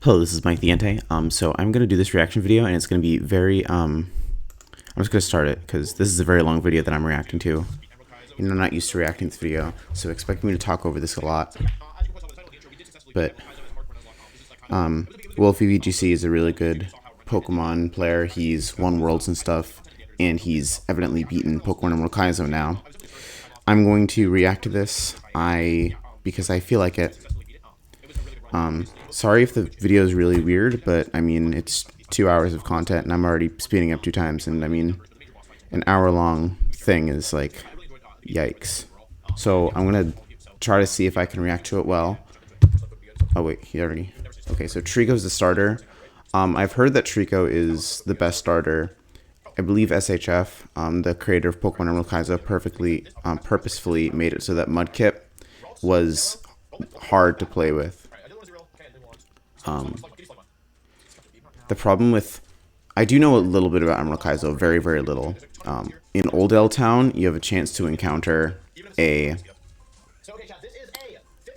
Hello, this is Mike the Entei. So I'm gonna do this reaction video, and it's gonna be very I'm just gonna start it because this is a very long video that I'm reacting to, and I'm not used to reacting to this video, so expect me to talk over this a lot. But VolfeyVGC is a really good Pokemon player. He's won worlds and stuff, and he's evidently beaten Pokemon Emerald Kaizo now. I'm going to react to this because I feel like it. Sorry if the video is really weird, but I mean, it's 2 hours of content and I'm already speeding up 2 times, and I mean, an hour-long thing is like, yikes. So I'm gonna try to see if I can react to it well. Oh wait, okay, so Trico's the starter. I've heard that Trico is the best starter. I believe SHF, the creator of Pokemon Emerald Kaizo, purposefully made it so that Mudkip was hard to play with. The problem with, I do know a little bit about Emerald Kaizo, very, very little. In Old L Town, you have a chance to encounter a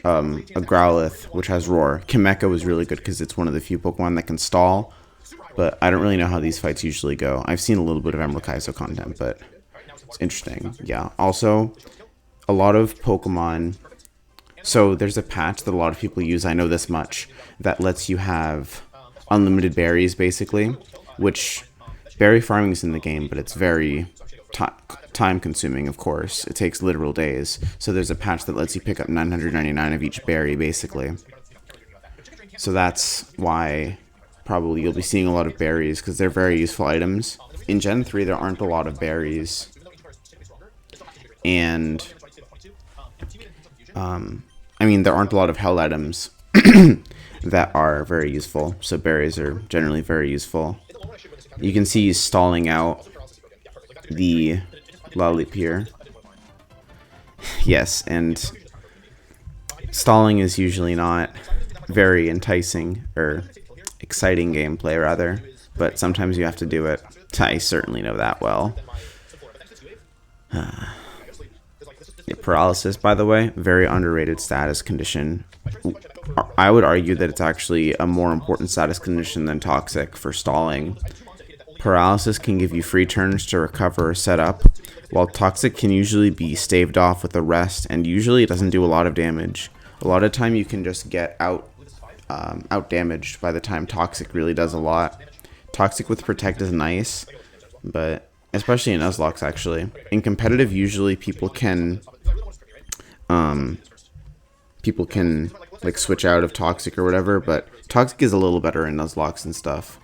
Growlithe, which has Roar. Kimeka was really good because it's one of the few Pokemon that can stall, but I don't really know how these fights usually go. I've seen a little bit of Emerald Kaizo content, but it's interesting. Yeah, also, a lot of Pokemon. So there's a patch that a lot of people use, I know this much, that lets you have unlimited berries, basically, which berry farming is in the game, but it's very time consuming, of course. It takes literal days. So there's a patch that lets you pick up 999 of each berry, basically. So that's why probably you'll be seeing a lot of berries, because they're very useful items. In Gen 3, there aren't a lot of berries. And I mean, there aren't a lot of held items that are very useful, so berries are generally very useful. You can see he's stalling out the Lollipop here. Yes, and stalling is usually not very enticing, or exciting gameplay, rather, but sometimes you have to do it. I certainly know that well. Paralysis, by the way, very underrated status condition. I would argue that it's actually a more important status condition than Toxic for stalling. Paralysis can give you free turns to recover or set up, while Toxic can usually be staved off with a rest, and usually it doesn't do a lot of damage. A lot of time you can just get out damaged by the time Toxic really does a lot. Toxic with Protect is nice, but especially in Nuzlocke, actually. In competitive, usually people can like switch out of Toxic or whatever, but Toxic is a little better in Nuzlocke and stuff.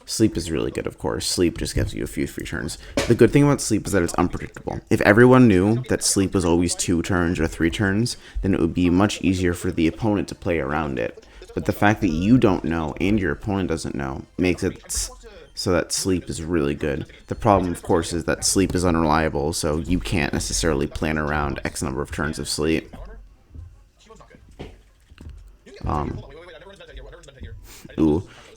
Sleep is really good, of course. Sleep just gives you a few free turns. The good thing about Sleep is that it's unpredictable. If everyone knew that Sleep was always 2 turns or 3 turns, then it would be much easier for the opponent to play around it. But the fact that you don't know and your opponent doesn't know makes it so that Sleep is really good. The problem, of course, is that Sleep is unreliable, so you can't necessarily plan around X number of turns of Sleep.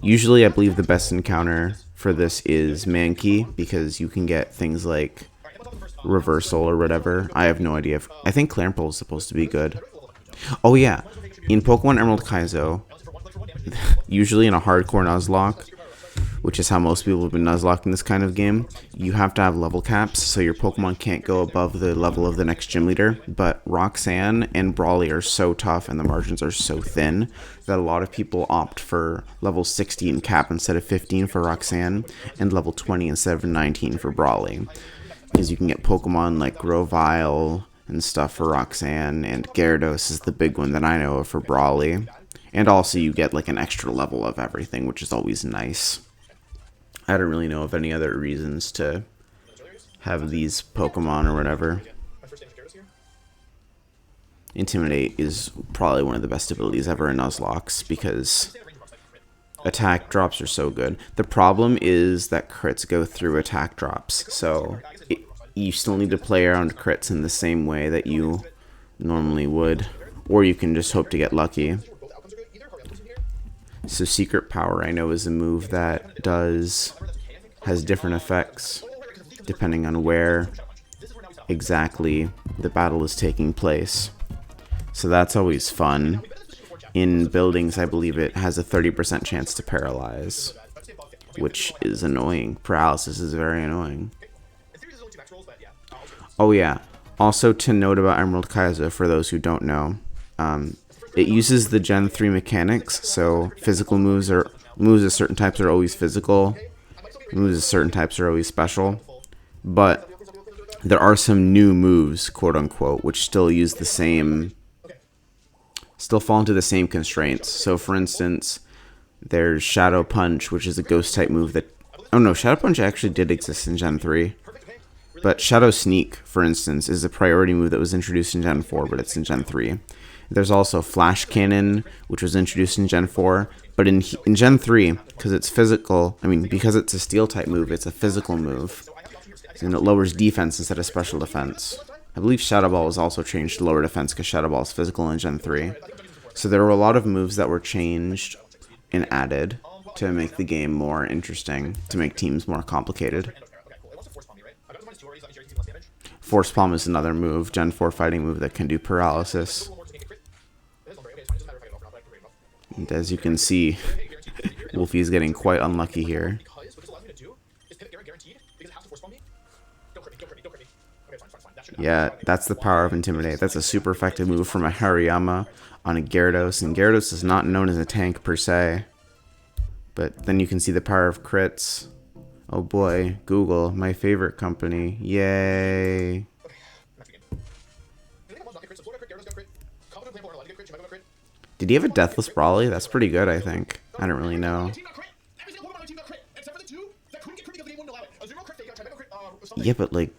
Usually I believe the best encounter for this is Mankey, because you can get things like Reversal or whatever. I have no idea. I think Clamperl is supposed to be good. Oh yeah, in Pokemon Emerald Kaizo, usually in a hardcore Nuzlocke, which is how most people have been Nuzlocking this kind of game, you have to have level caps, so your Pokemon can't go above the level of the next gym leader. But Roxanne and Brawly are so tough and the margins are so thin that a lot of people opt for level 16 cap instead of 15 for Roxanne, and level 20 instead of 19 for Brawly. Because you can get Pokemon like Grovyle and stuff for Roxanne, and Gyarados is the big one that I know of for Brawly. And also you get like an extra level of everything, which is always nice. I don't really know of any other reasons to have these Pokemon or whatever. Intimidate is probably one of the best abilities ever in Nuzlocke, because attack drops are so good. The problem is that crits go through attack drops, so you still need to play around crits in the same way that you normally would, or you can just hope to get lucky. So Secret Power, I know, is a move that has different effects depending on where exactly the battle is taking place. So that's always fun. in buildings, I believe it has a 30% chance to paralyze, which is annoying. Paralysis is very annoying. Oh yeah, also to note about Emerald Kaizo, for those who don't know, it uses the Gen 3 mechanics, so physical moves of certain types are always physical, moves of certain types are always special, but there are some new moves, quote unquote, which still use the same, still fall into the same constraints. So for instance, there's Shadow Punch, which is a ghost type move that, oh no, Shadow Punch actually did exist in Gen 3. But Shadow Sneak, for instance, is a priority move that was introduced in Gen 4, but it's in Gen 3. There's also Flash Cannon, which was introduced in Gen 4, but in Gen 3, because it's physical, I mean, because it's a Steel type move, it's a physical move, and it lowers defense instead of special defense. I believe Shadow Ball was also changed to lower defense because Shadow Ball is physical in Gen 3. So there were a lot of moves that were changed and added to make the game more interesting, to make teams more complicated. Force Palm is another move, Gen 4 fighting move that can do paralysis. And as you can see, Wolfey is getting quite unlucky here. Yeah, that's the power of Intimidate. That's a super effective move from a Hariyama on a Gyarados, and Gyarados is not known as a tank per se. But then you can see the power of crits. Oh boy, Google, my favorite company. Yay. Did he have a Deathless Brawly? That's pretty good, I think. I don't really know. Yeah, but like...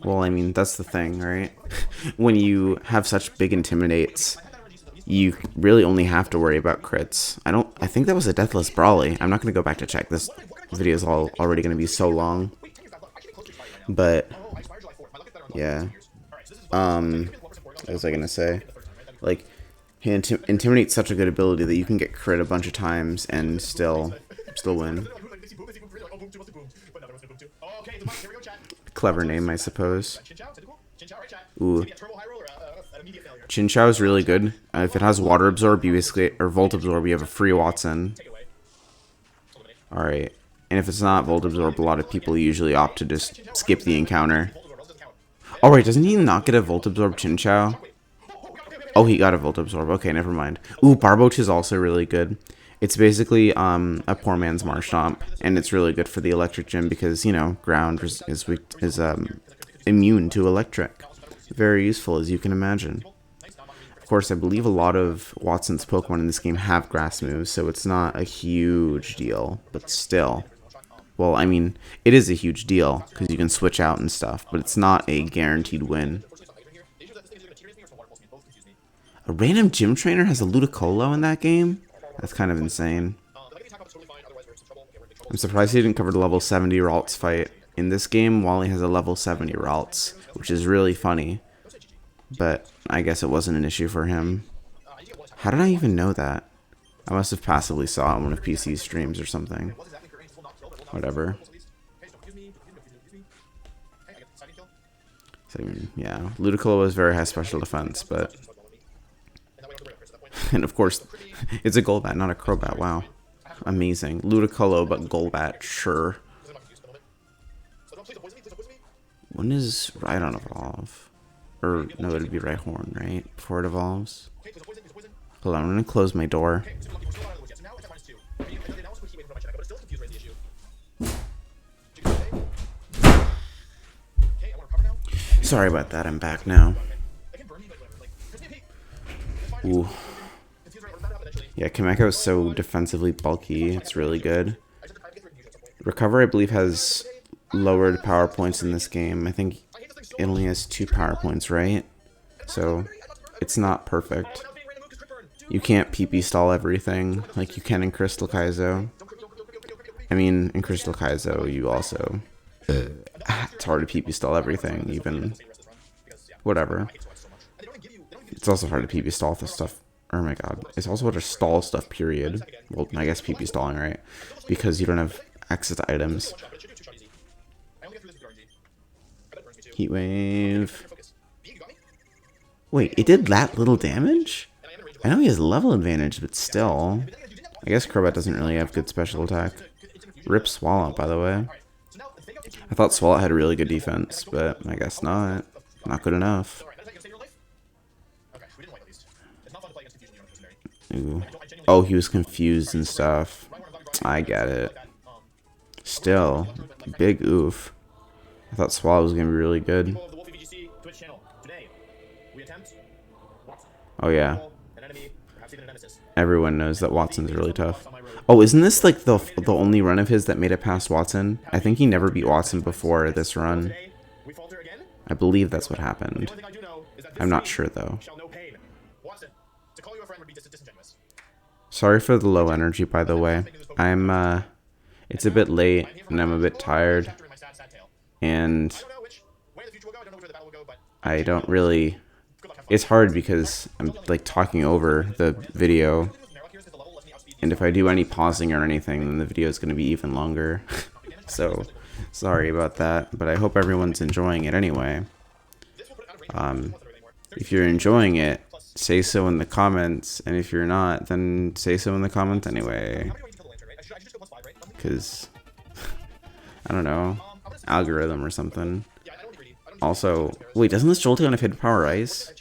Well, I mean, that's the thing, right? When you have such big Intimidates, you really only have to worry about crits. I think that was a Deathless Brawly. I'm not going to go back to check. This video is already going to be so long. But, yeah. What was I going to say? Like, Intimidate's such a good ability that you can get crit a bunch of times and still win. Clever name, I suppose. Ooh. Chinchou is really good. If it has Water Absorb, you basically, or Volt Absorb, you have a free Watson. Alright. And if it's not Volt Absorb, a lot of people usually opt to just skip the encounter. Alright, doesn't he not get a Volt Absorb Chinchou? Oh, he got a Volt Absorb. Okay, never mind. Ooh, Barboach is also really good. It's basically a poor man's Marshtomp, and it's really good for the electric gym because, you know, ground is immune to electric. Very useful, as you can imagine. Of course, I believe a lot of Watson's Pokemon in this game have grass moves, so it's not a huge deal, but still. Well, I mean, it is a huge deal, because you can switch out and stuff, but it's not a guaranteed win. A random gym trainer has a Ludicolo in that game? That's kind of insane. I'm surprised he didn't cover the level 70 Ralts fight. In this game, Wally has a level 70 Ralts, which is really funny. But I guess it wasn't an issue for him. How did I even know that? I must have passively saw it on one of PC's streams or something. Whatever. So, yeah, Ludicolo has very high special defense, but... And of course, it's a Golbat, not a Crobat. Wow. Amazing. Ludicolo, but Golbat, sure. When does Rhydon evolve? Or, no, it would be Rhyhorn, right? Before it evolves. Hold on, I'm going to close my door. Sorry about that, I'm back now. Ooh. Yeah, Kameko is so defensively bulky, it's really good. Recover, I believe, has lowered power points in this game. I think it only has 2 power points, right? So, it's not perfect. You can't PP stall everything like you can in Crystal Kaizo. I mean, in Crystal Kaizo, you also... it's hard to PP stall everything, even... Whatever. It's also hard to PP stall this stuff. Oh my god. It's also hard to stall stuff, period. Well, I guess PP stalling, right? Because you don't have access to items. Heat Wave. Wait, it did that little damage? I know he has level advantage, but still. I guess Crobat doesn't really have good special attack. Rip Swallow, by the way. I thought Swallow had a really good defense, but I guess not. Not good enough. Ooh. Oh, he was confused and stuff. I get it. Still, big oof. I thought Swallow was going to be really good. Oh yeah. Everyone knows that Watson's really tough. Oh, isn't this like the only run of his that made it past Watson? I think he never beat Watson before this run. I believe that's what happened. I'm not sure though. Sorry for the low energy, by the way. It's a bit late and I'm a bit tired. And I don't really... It's hard because I'm like talking over the video. And if I do any pausing or anything, then the video is going to be even longer. So, sorry about that. But I hope everyone's enjoying it anyway. If you're enjoying it, say so in the comments. And if you're not, then say so in the comments anyway. Because, I don't know, algorithm or something. Also, wait, doesn't this Jolteon have hidden power ice?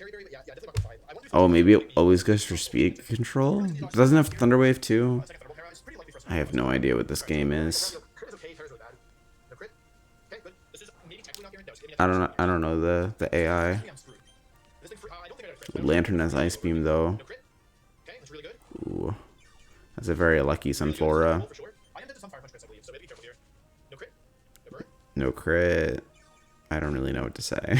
Oh, maybe it always goes for speed control? It doesn't have Thunder Wave too? I have no idea what this game is. I don't know the AI. Lantern has Ice Beam though. Ooh. That's a very lucky Sunflora. No crit. I don't really know what to say.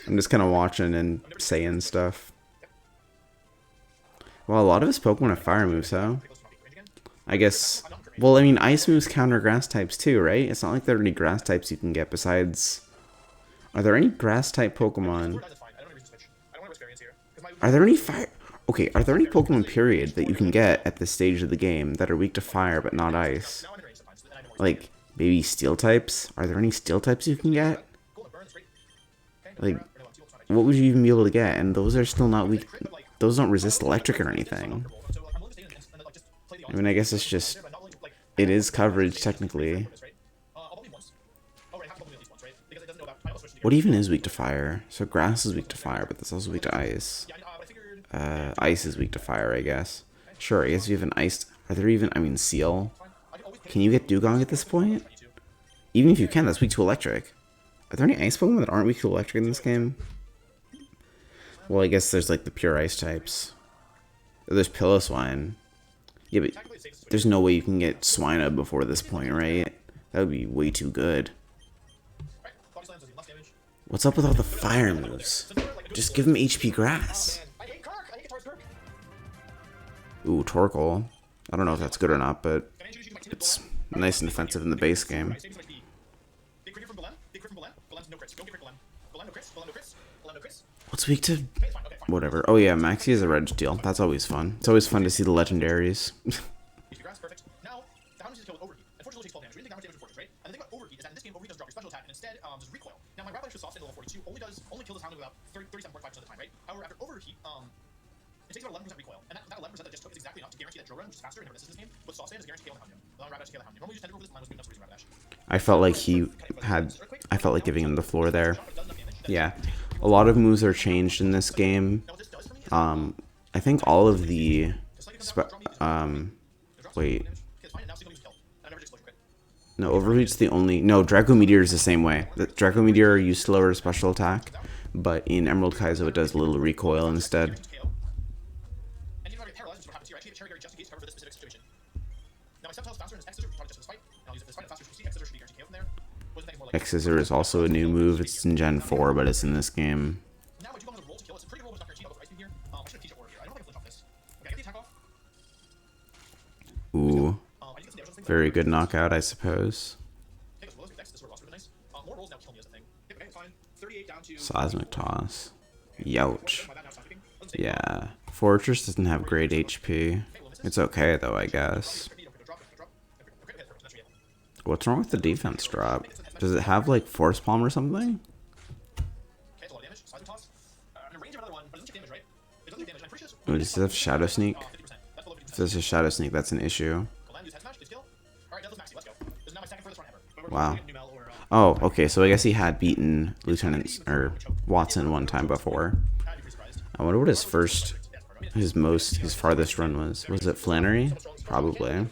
I'm just kind of watching and saying stuff. Well, a lot of his Pokemon have fire moves, huh? I guess... Well, I mean, ice moves counter grass types too, right? It's not like there are any grass types you can get besides... Are there any grass type Pokemon? Are there any fire... Okay, are there any Pokemon, period, that you can get at this stage of the game that are weak to fire but not ice? Like, maybe steel types? Are there any steel types you can get? Like, what would you even be able to get? And those are still not weak. Those don't resist electric or anything. I mean, I guess it's just... It is coverage, technically. What even is weak to fire? So grass is weak to fire, but that's also weak to ice. Ice is weak to fire, I guess. Sure, I guess you have an ice... Are there even... I mean, Seal? Can you get Dugong at this point? Even if you can, that's weak to electric. Are there any ice Pokemon that aren't weak to electric in this game? Well, I guess there's like the pure ice types. There's Piloswine. Yeah, but there's no way you can get Swinub before this point, right? That would be way too good. What's up with all the fire moves? Just give him HP grass. Ooh, Torkoal. I don't know if that's good or not, but it's nice and defensive in the base game. What's weak to... Whatever. Oh yeah, Maxie is a red steel. That's always fun. It's always fun to see the legendaries. I felt like I felt like giving him the floor there. Yeah. A lot of moves are changed in this game. I think all of the... Wait. No, Overheat's the only... No, Draco Meteor is the same way. The Draco Meteor used slower special attack, but in Emerald Kaizo it does a little recoil instead. X-Scissor is also a new move. It's in Gen 4, but it's in this game. Ooh. Very good knockout, I suppose. Seismic Toss. Youch. Yeah. Fortress doesn't have great HP. It's okay, though, I guess. What's wrong with the defense drop? Does it have, like, Force Palm or something? Oh, does it have Shadow Sneak? If there's a Shadow Sneak, that's an issue. Wow. Oh, okay, so I guess he had beaten Lieutenant or Watson one time before. I wonder what his farthest run was. Was it Flannery? Probably.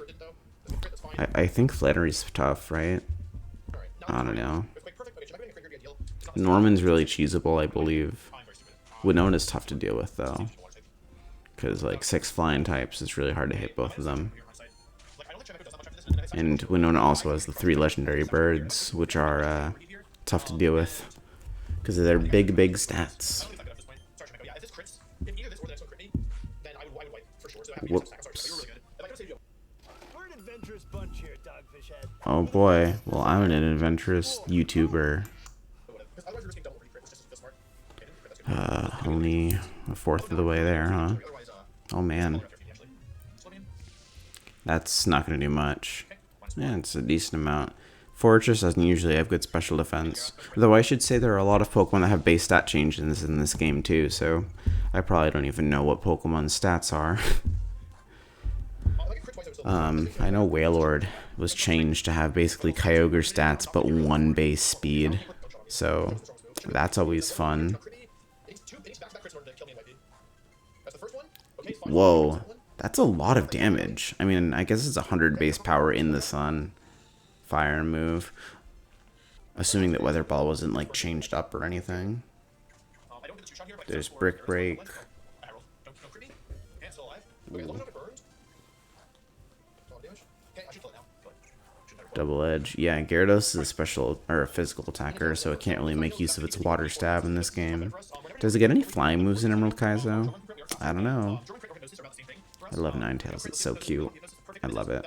I think Flannery's tough, right? I don't know. Norman's really cheesable, I believe. Winona's tough to deal with, though. Because, like, 6 flying types, it's really hard to hit both of them. And Winona also has the 3 legendary birds, which are tough to deal with. Because of their big, big stats. Whoops. Oh boy. Well, I'm an adventurous YouTuber. Only a fourth of the way there, huh? Oh man. That's not going to do much. Yeah, it's a decent amount. Fortress doesn't usually have good special defense. Though I should say there are a lot of Pokemon that have base stat changes in this game too, so I probably don't even know what Pokemon's stats are. I know Wailord was changed to have basically Kyogre stats but 1 base speed, so that's always fun. Whoa, that's a lot of damage. I mean, I guess it's 100 base power in the sun. Fire and move. Assuming that Weather Ball wasn't like changed up or anything. There's Brick Break. Ooh. Double Edge. Yeah, Gyarados is a special or a physical attacker, so it can't really make use of its Water Stab in this game. Does it get any flying moves in Emerald Kaizo? I don't know. I love Ninetales. It's so cute. I love it.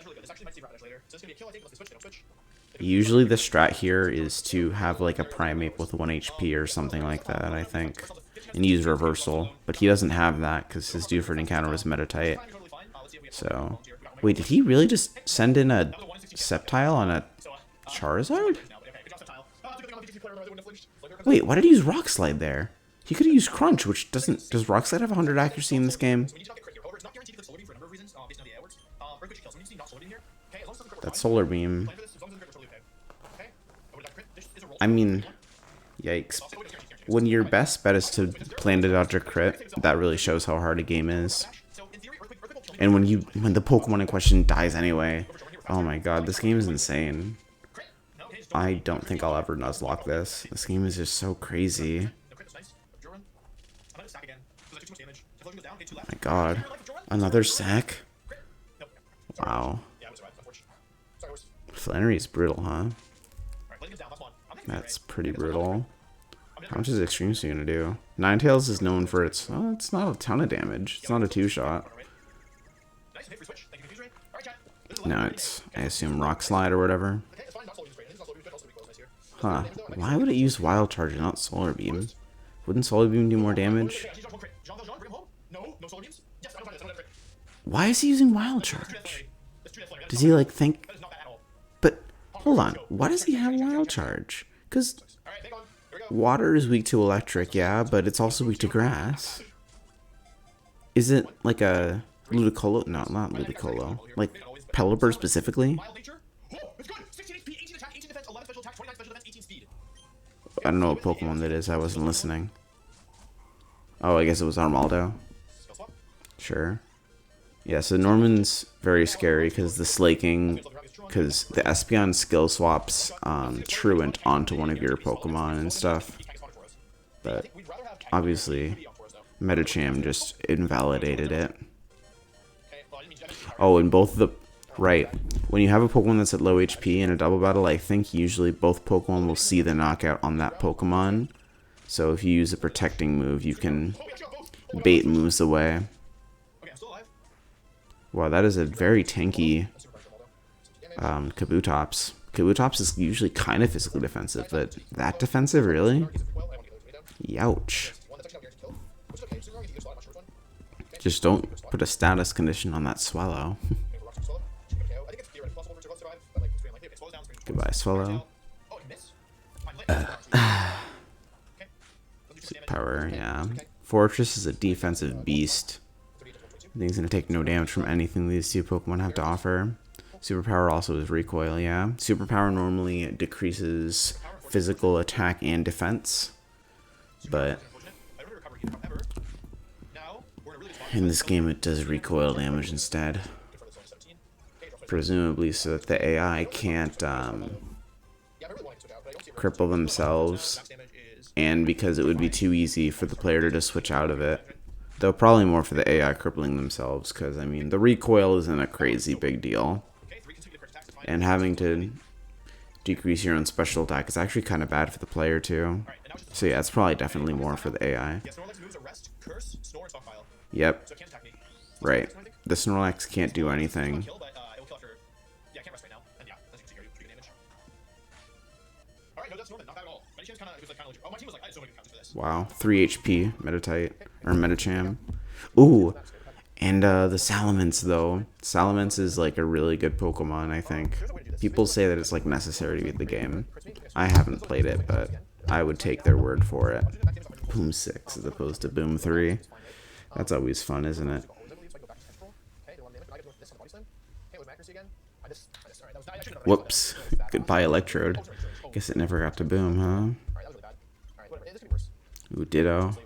Usually the strat here is to have like a Primeape with 1 HP or something like that, I think. And use Reversal. But he doesn't have that because his Dewford encounter was Meditite. So... Wait, did he really just send in a Sceptile on a Charizard? Wait, why did he use Rock Slide there? He could have used Crunch, which doesn't... Does Rock Slide have 100 accuracy in this game? That's Solar Beam. I mean, yikes. When your best bet is to plan to dodge a crit, that really shows how hard a game is. And when the Pokemon in question dies anyway, oh my god, this game is insane. I don't think I'll ever Nuzlocke this. This game is just so crazy. Oh my god. Another sack? Wow. Flannery's brutal, huh? That's pretty brutal. How much is Extreme Speed gonna do? Ninetales is known for its... Oh, it's not a ton of damage. It's not a 2-shot. No, it's, I assume, Rock Slide or whatever. Huh. Why would it use Wild Charge and not Solar Beam? Wouldn't Solar Beam do more damage? Why is he using Wild Charge? Does he, like, think... But, hold on. Why does he have Wild Charge? Because water is weak to electric, yeah, but it's also weak to grass. Is it, like, a Ludicolo? No, not Ludicolo. Like, Pelipper specifically? I don't know what Pokemon that is. I wasn't listening. Oh, I guess it was Armaldo. Sure. Yeah, so Norman's very scary because the Slaking, because the Espeon skill swaps Truant onto one of your Pokemon and stuff. But obviously, Medicham just invalidated it. Oh, and both the... Right. When you have a Pokemon that's at low HP in a double battle, I think usually both Pokemon will see the knockout on that Pokemon. So if you use a protecting move, you can bait moves away. Wow, that is a very tanky Kabutops. Kabutops is usually kind of physically defensive, but that defensive, really? Youch. Just don't put a status condition on that Swallow. Goodbye, Swallow. Power, yeah. Fortress is a defensive beast. I think he's going to take no damage from anything these two Pokemon have to offer. Superpower also is recoil, yeah. Superpower normally decreases physical attack and defense, but in this game it does recoil damage instead. Presumably so that the AI can't cripple themselves, and because it would be too easy for the player to just switch out of it. Though probably more for the AI crippling themselves, because, I mean, the recoil isn't a crazy big deal. And having to decrease your own special attack is actually kind of bad for the player, too. So yeah, it's probably definitely more for the AI. Yep. Right. The Snorlax can't do anything. Wow, 3 HP, Meditite, or Medicham. Ooh, and the Salamence, though. Salamence is like a really good Pokemon, I think. People say that it's like necessary to beat the game. I haven't played it, but I would take their word for it. Boom 6 as opposed to Boom 3. That's always fun, isn't it? Whoops. Goodbye, Electrode. Guess it never got to Boom, huh? Ooh, Ditto.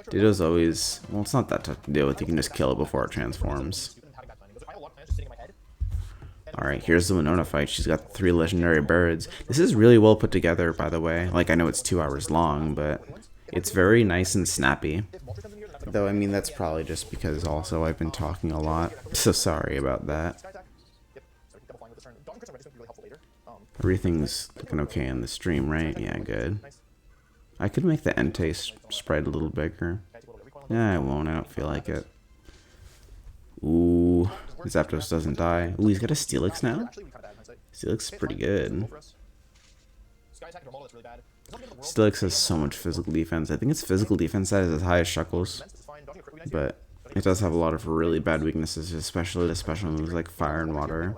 Ditto's always... Well, it's not that tough to deal with. You can just kill it before it transforms. Alright, here's the Winona fight. She's got 3 legendary birds. This is really well put together, by the way. Like, I know it's 2 hours long, but it's very nice and snappy. Though, I mean, that's probably just because also I've been talking a lot. So sorry about that. Everything's looking okay in the stream, right? Yeah, good. I could make the Entei sprite a little bigger. Yeah, I won't. I don't feel like it. Ooh, Zapdos doesn't die. Ooh, he's got a Steelix now? Steelix is pretty good. Steelix has so much physical defense. I think its physical defense stat is as high as Shuckle's. But it does have a lot of really bad weaknesses, especially to special moves like Fire and Water.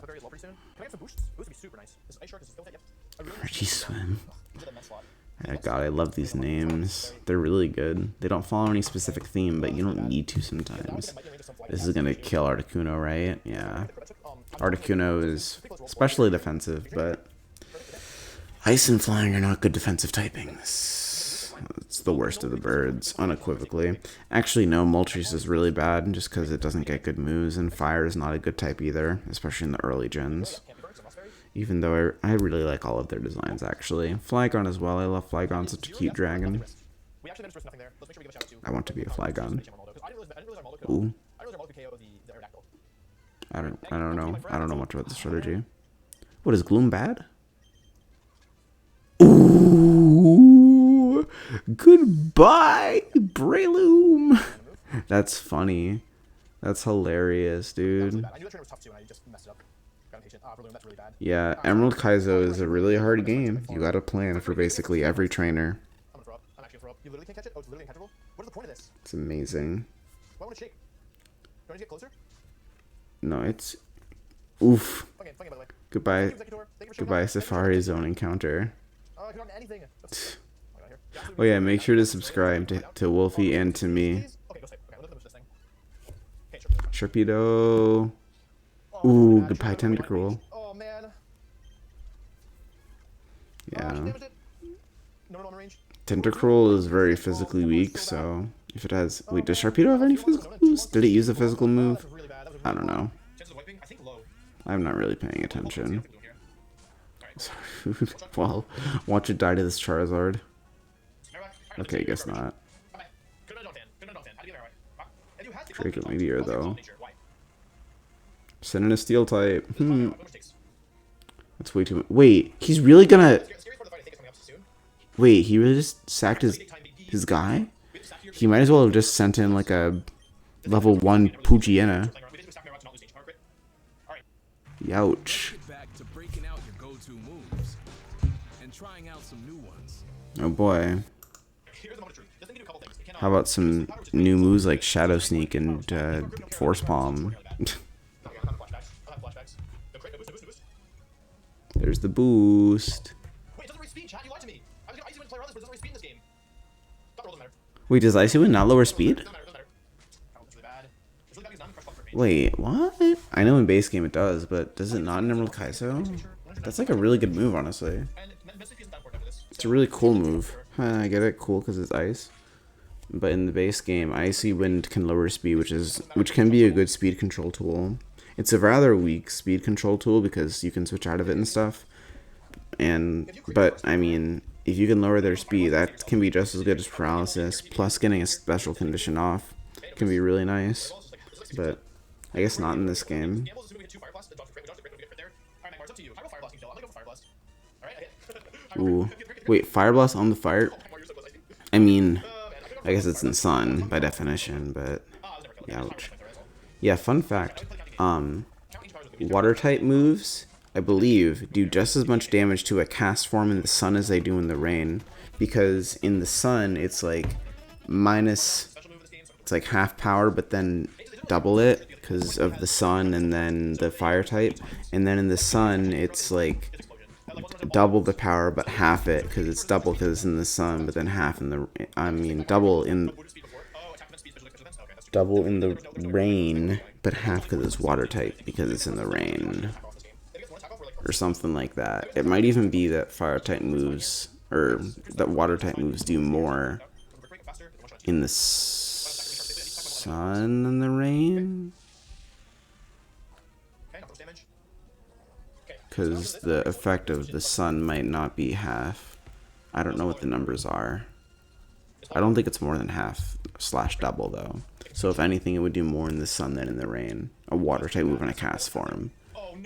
Reggie Swim. Oh God, I love these names. They're really good. They don't follow any specific theme, but you don't need to sometimes. This is gonna kill Articuno, right? Yeah. Articuno is especially defensive, but Ice and Flying are not good defensive typings. It's the worst of the birds, unequivocally. Actually, no, Moltres is really bad just because it doesn't get good moves, and Fire is not a good type either, especially in the early gens. Even though I really like all of their designs, actually. Flygon as well. I love Flygon, such a cute dragon. I want to be a Flygon. Ooh. I don't know. I don't know much about the strategy. What, is Gloom bad? Ooh! Goodbye, Breloom! That's funny. That's hilarious, dude. Yeah, Emerald Kaizo is a really hard game. You gotta plan for basically every trainer. It's amazing. No, it's... Oof. Goodbye. Goodbye, Safari Zone encounter. Oh yeah, make sure to subscribe to Wolfey and to me. Sharpedo. Ooh, goodbye, Tentacruel. Yeah. Tentacruel is very physically weak, so if it has... Wait, does Sharpedo have any physical moves? Did it use a physical move? I don't know. I'm not really paying attention. Well, watch it die to this Charizard. Okay, I guess not. Draco Meteor, though. Send in a Steel type. That's way too much. Wait, he's really gonna... Wait, he really just sacked his guy? He might as well have just sent in like a level 1 Poochyena. Youch. Oh boy. How about some new moves like Shadow Sneak and Force Palm? There's the boost. Wait, does Icy Wind not lower speed? Wait, what? I know in base game it does, but does it not in Emerald Kaizo? That's like a really good move, honestly. It's a really cool move. I get it, cool because it's ice. But in the base game, Icy Wind can lower speed, which can be a good speed control tool. It's a rather weak speed control tool because you can switch out of it and stuff. But I mean, if you can lower their speed, that can be just as good as paralysis. Plus, getting a special condition off can be really nice. But I guess not in this game. Ooh. Wait, Fire Blast on the fire? I mean, I guess it's in Sun by definition, but ouch. Yeah, fun fact. Water type moves, I believe, do just as much damage to a cast form in the Sun as they do in the rain. Because in the Sun, it's like it's like half power, but then double it because of the Sun and then the fire type. And then in the Sun, it's like double the power but half it because it's double because it's in the Sun, but then half in the double in the rain but half because it's water type because it's in the rain or something like that. It might even be that fire type moves or that water type moves do more in the Sun than the rain. Because the effect of the Sun might not be half. I don't know what the numbers are. I don't think it's more than half / double though. So if anything, it would do more in the Sun than in the rain. A water type move in a cast form.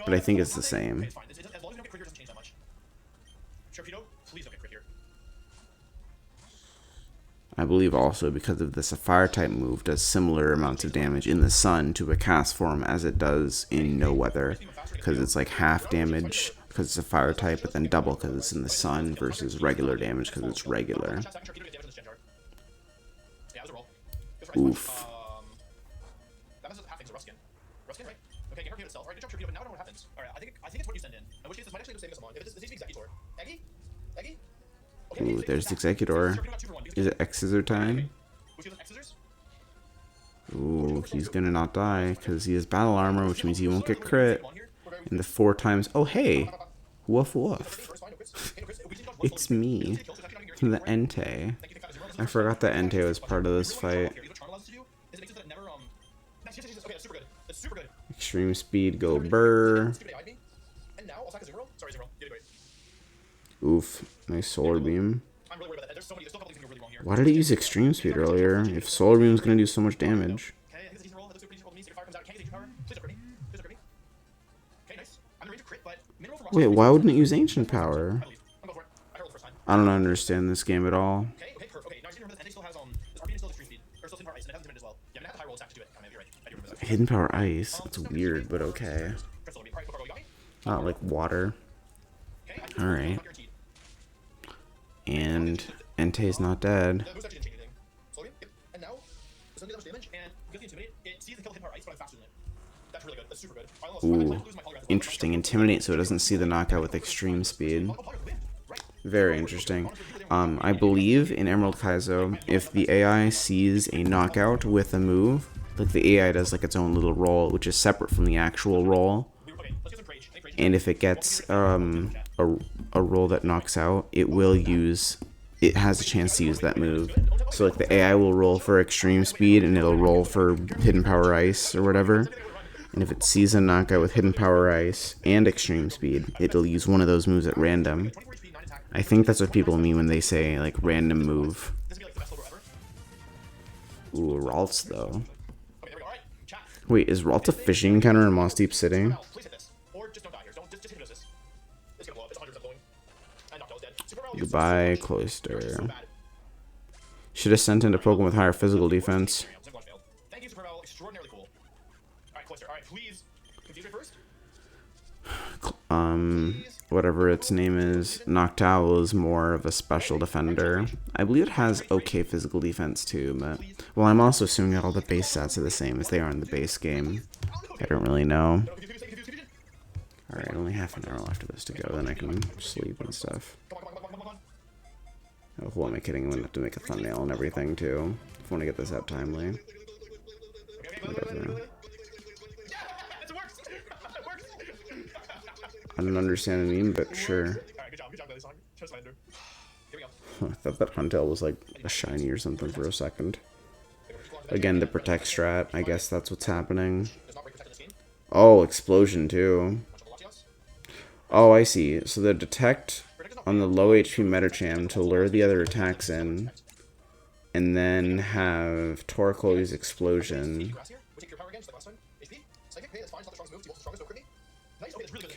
But I think it's the same. I believe also because of this, a fire type move does similar amounts of damage in the Sun to a cast form as it does in no weather. Because it's like half damage because it's a fire type, but then double because it's in the Sun versus regular damage because it's regular. Oof. Ooh, there's the Executor. Is it X-Scissor time? Ooh, he's gonna not die because he has battle armor, which means he won't get crit. And the 4 times. Oh, hey! Woof woof. It's me, the Entei. I forgot that Entei was part of this fight. Extreme speed, go burr. Oof, nice solar beam. Why did he use extreme speed earlier? If solar beam was gonna do so much damage. Wait, why wouldn't it use ancient power? I don't understand this game at all. Hidden power ice. It's weird, but okay. Not like water. Alright. And Entei's not dead. Ooh. Interesting. Intimidate so it doesn't see the knockout with extreme speed. Very interesting. I believe in Emerald Kaizo, if the AI sees a knockout with a move, like the AI does like its own little roll, which is separate from the actual roll, and if it gets a roll that knocks out, it has a chance to use that move. So like the AI will roll for extreme speed and it'll roll for hidden power ice or whatever. And if it sees a knockout with hidden power ice and extreme speed, it'll use one of those moves at random. I think that's what people mean when they say like random move. Ooh, Ralts though. Wait, is Ralts a fishing encounter in Moss Deep City? Goodbye, Cloister. Should have sent into Pokemon with higher physical defense. Whatever its name is, Noctowl is more of a special defender. I believe it has okay physical defense too, but well, I'm also assuming that all the base stats are the same as they are in the base game. I don't really know. Alright, only half an hour left of this to go, then I can sleep and stuff. Oh, who am I kidding? I'm gonna have to make a thumbnail and everything too. If I want to get this out timely. Whatever. I don't understand the meme, but sure. I thought that Huntail was like a shiny or something for a second. Again, the protect strat. I guess that's what's happening. Oh, explosion too. Oh, I see. So the detect on the low HP Metacham to lure the other attacks in, and then have Torkoal use explosion.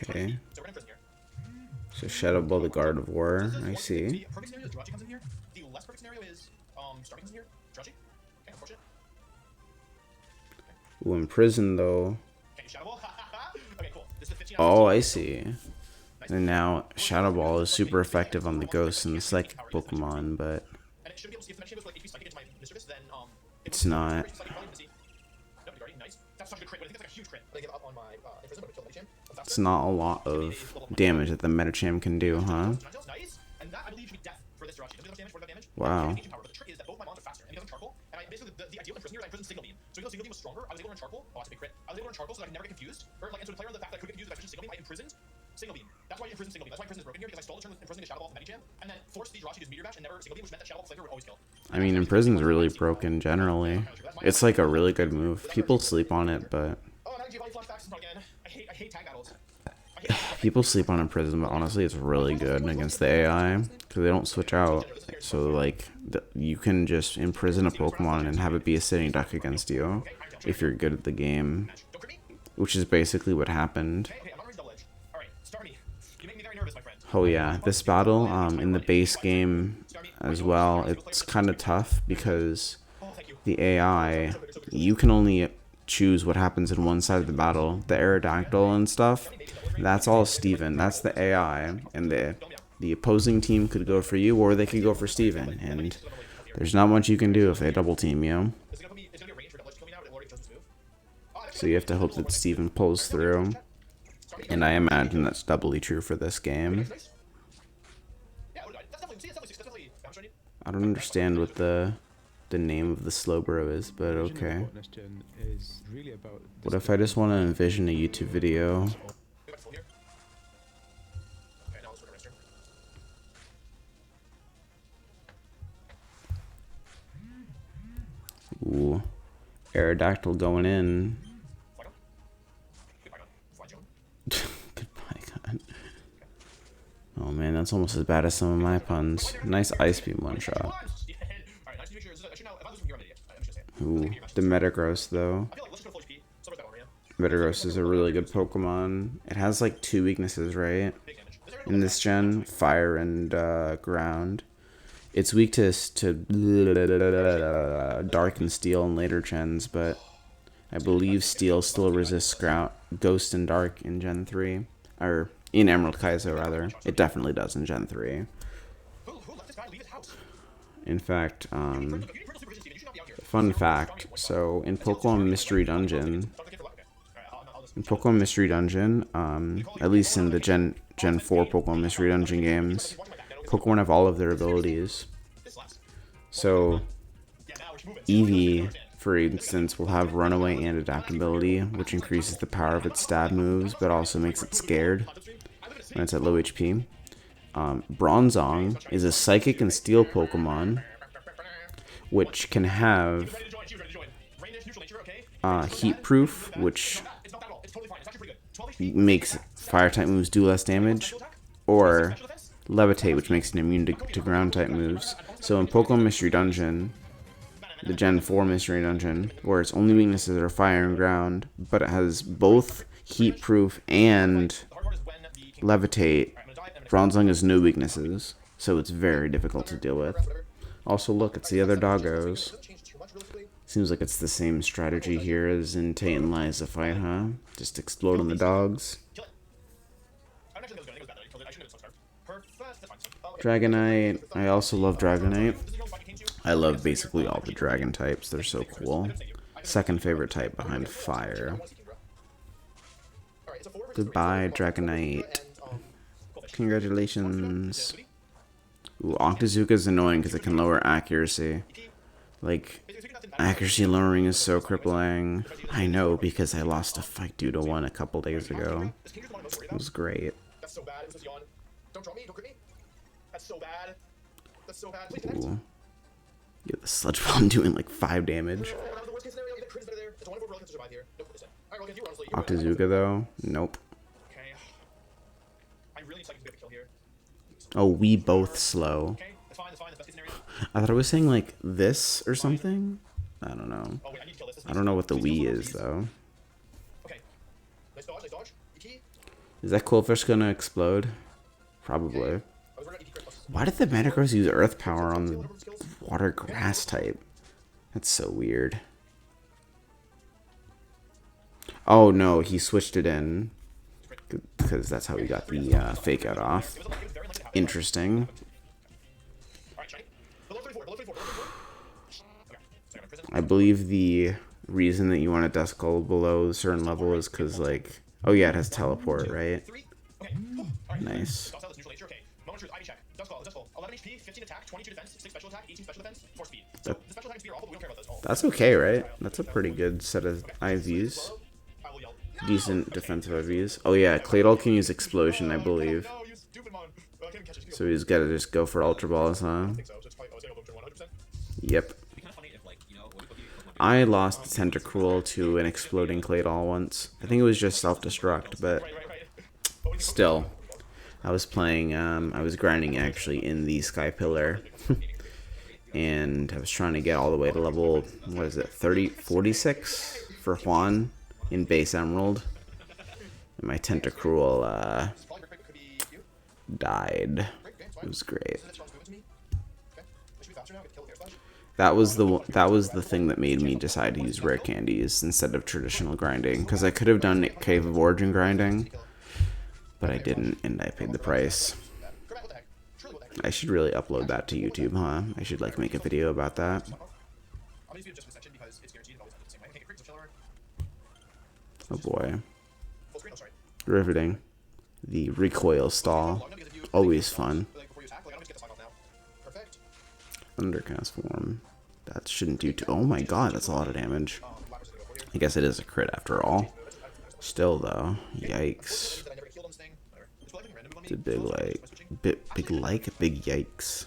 Okay. So Shadow Ball the Guard of War, I see. Ooh, Imprison though. Oh, I see. And now Shadow Ball is super effective on the Ghost and the Psychic Pokemon, but it's not. It's not a lot of damage that the Metacham can do, huh? Wow. I mean, Imprison's really broken generally. It's like a really good move. People sleep on it, but people sleep on Imprison, but honestly, it's really good against the AI because they don't switch out. So like, you can just imprison a Pokemon and have it be a sitting duck against you if you're good at the game, which is basically what happened. Oh yeah, this battle in the base game as well, it's kind of tough because the AI, you can only choose what happens in one side of the battle. The Aerodactyl and stuff, that's all Steven. That's the AI, and the opposing team could go for you or they could go for Steven, and there's not much you can do if they double team you. So you have to hope that Steven pulls through, and I imagine that's doubly true for this game. I don't understand what the name of the Slowbro is, but okay. What if I just want to envision a YouTube video? Ooh, Aerodactyl going in. Goodbye, God. Oh man, that's almost as bad as some of my puns. Nice Ice Beam one shot. Ooh, the Metagross though. Metagross is a really good Pokemon. It has like 2 weaknesses, right? In this gen, fire and ground. It's weak to dark and steel in later gens, but I believe steel still resists ghost and dark in Gen 3. Or in Emerald Kaizo, rather. It definitely does in Gen 3. In fact, fun fact, so in Pokemon Mystery Dungeon, at least in the Gen 4 Pokemon Mystery Dungeon games, Pokemon have all of their abilities. So Eevee, for instance, will have Runaway and Adaptability, which increases the power of its stab moves, but also makes it scared when it's at low HP. Bronzong is a Psychic and Steel Pokemon, which can have Heat Proof, which makes Fire-type moves do less damage, or Levitate, which makes it immune to Ground-type moves. So in Pokemon Mystery Dungeon, the Gen 4 Mystery Dungeon, where its only weaknesses are Fire and Ground, but it has both Heat Proof and Levitate, Bronzong has no weaknesses, so it's very difficult to deal with. Also, look, it's the other doggos. Seems like it's the same strategy here as in Entei and Liza fight, huh? Just explode on the dogs. Dragonite. I also love Dragonite. I love basically all the dragon types. They're so cool. Second favorite type behind fire. Goodbye, Dragonite. Congratulations. Ooh, Octazooka's annoying because it can lower accuracy. Like, accuracy lowering is so crippling. I know, because I lost a fight 2-1 a couple days ago. It was great. That's so bad. It was yawn. Don't draw me. Don't crit me. That's so bad. That's so bad. Please Ooh. Yeah, the sludge bomb doing like 5 damage. Octazooka though? Nope. Okay. I'm really excited to get the kill here. Oh, we both slow. Okay, that's fine. That's fine. That's best case scenario. I thought I was saying like this or something. I don't know. Oh wait, I need to kill this. I don't know what the we is though. Okay. Nice dodge. Nice dodge. ET. Is that Quillfish gonna explode? Probably. Why did the Metagross use Earth Power on the Water Grass type? That's so weird. Oh no, he switched it in. Because that's how we got the fake out off. Interesting. I believe the reason that you want a Duskull below a certain level is because, like... Oh yeah, it has teleport, right? Nice. That's okay, right? That's a pretty good set of IVs. Decent defensive IVs. Oh yeah, Claydol can use Explosion, I believe. So he's gotta just go for Ultra Balls, huh? Yep. I lost Tentacruel to an exploding Claydol once. I think it was just self-destruct, but still. I was playing, I was grinding actually in the Sky Pillar. And I was trying to get all the way to level, what is it, 46 for Juan in base Emerald. And my Tentacruel died. It was great. That was the thing that made me decide to use rare candies instead of traditional grinding, because I could have done Cave of Origin grinding, but I didn't, and I paid the price. I should really upload that to YouTube, huh? I should like make a video about that. Oh boy. Riveting. The recoil stall. Always fun. Undercast form. That shouldn't do too. Oh my god, that's a lot of damage. I guess it is a crit after all. Still though, yikes. It's a big like, big yikes.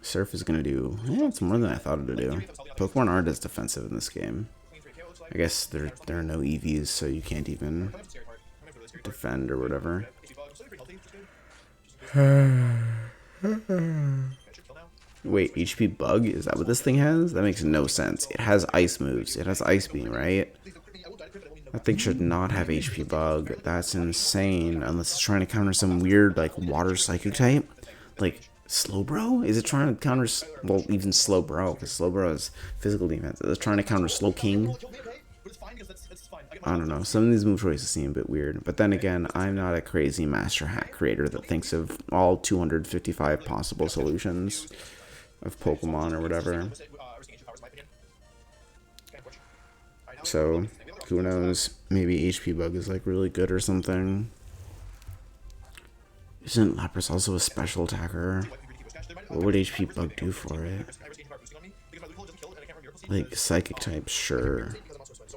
Surf is gonna do. Yeah, it's more than I thought it would do. Pokemon aren't as defensive in this game. I guess there are no EVs, so you can't even defend or whatever. Wait, HP bug? Is that what this thing has? That makes no sense. It has ice moves. It has Ice Beam, right? That thing should not have HP bug. That's insane. Unless it's trying to counter some weird, like, water psychic type. Like, Slowbro? Is it trying to counter... Well, even Slowbro, because Slowbro has physical defense. Is it trying to counter Slowking? I don't know. Some of these move choices seem a bit weird. But then again, I'm not a crazy master hack creator that thinks of all 255 possible solutions of Pokemon or whatever. So, who knows? Maybe HP bug is like really good or something. Isn't Lapras also a special attacker? What would HP bug do for it? Like psychic type, sure.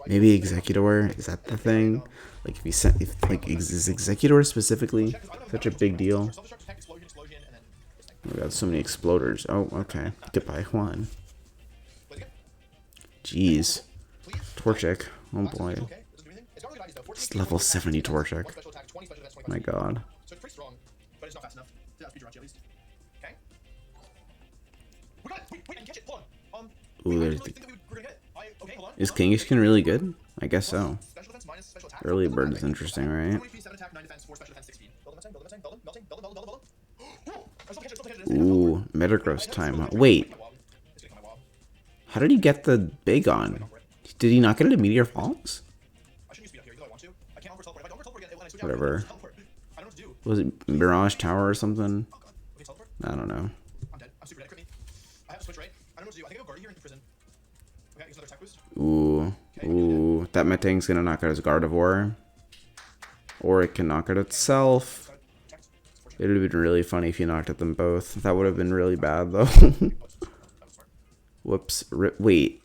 Maybe Executor, is that the thing? Like if you sent, is Executor specifically such a big deal? We got so many exploders. Oh, okay. Goodbye, Juan. Jeez. Torchic. Oh boy. It's level 70 Torchic. My god. Ooh, is Kangaskhan really good? I guess so. Early bird is interesting, right? Ooh, Metagross time. Wait. How did he get the big on? Did he not get it at Meteor Falls? Whatever. Was it Mirage Tower or something? I don't know. Ooh. Ooh. That Metang's gonna knock out his Gardevoir. Or it can knock out itself. It would have been really funny if you knocked at them both. That would have been really bad, though. Whoops. Wait.